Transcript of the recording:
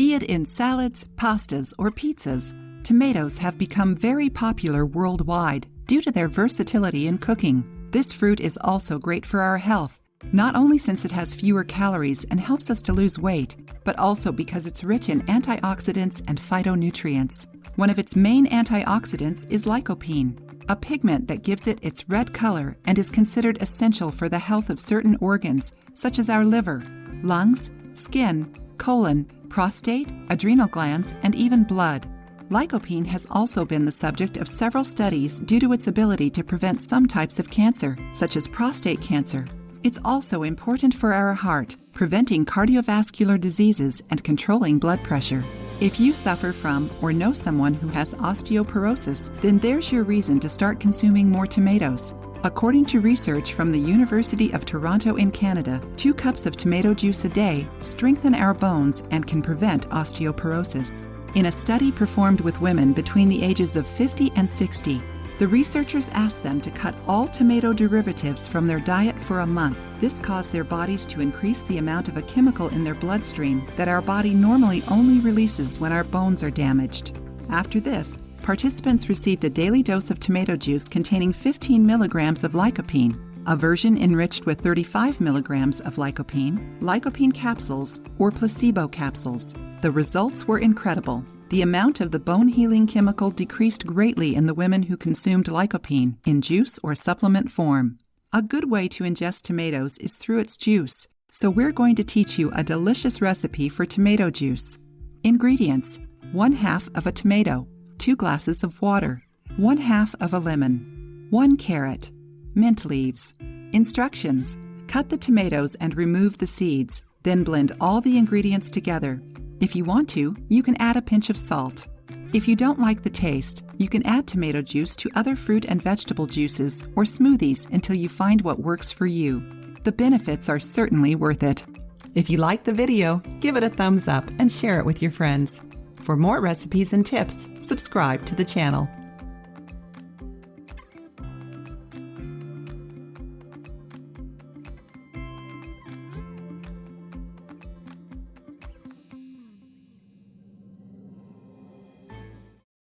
Be it in salads, pastas, or pizzas, tomatoes have become very popular worldwide due to their versatility in cooking. This fruit is also great for our health, not only since it has fewer calories and helps us to lose weight, but also because it's rich in antioxidants and phytonutrients. One of its main antioxidants is lycopene, a pigment that gives it its red color and is considered essential for the health of certain organs, such as our liver, lungs, skin, colon, prostate, adrenal glands, and even blood. Lycopene has also been the subject of several studies due to its ability to prevent some types of cancer, such as prostate cancer. It's also important for our heart, preventing cardiovascular diseases and controlling blood pressure. If you suffer from or know someone who has osteoporosis, then there's your reason to start consuming more tomatoes. According to research from the University of Toronto in Canada, 2 cups of tomato juice a day strengthen our bones and can prevent osteoporosis. In a study performed with women between the ages of 50 and 60, the researchers asked them to cut all tomato derivatives from their diet for a month. This caused their bodies to increase the amount of a chemical in their bloodstream that our body normally only releases when our bones are damaged. After this, participants received a daily dose of tomato juice containing 15 milligrams of lycopene, a version enriched with 35 milligrams of lycopene capsules, or placebo capsules. The results were incredible. The amount of the bone-healing chemical decreased greatly in the women who consumed lycopene in juice or supplement form. A good way to ingest tomatoes is through its juice, so we're going to teach you a delicious recipe for tomato juice. Ingredients: 1/2 of a tomato, 2 glasses of water, 1/2 of a lemon, 1 carrot, mint leaves. Instructions: cut the tomatoes and remove the seeds, then blend all the ingredients together. If you want to, you can add a pinch of salt. If you don't like the taste, you can add tomato juice to other fruit and vegetable juices or smoothies until you find what works for you. The benefits are certainly worth it. If you liked the video, give it a thumbs up and share it with your friends. For more recipes and tips, subscribe to the channel.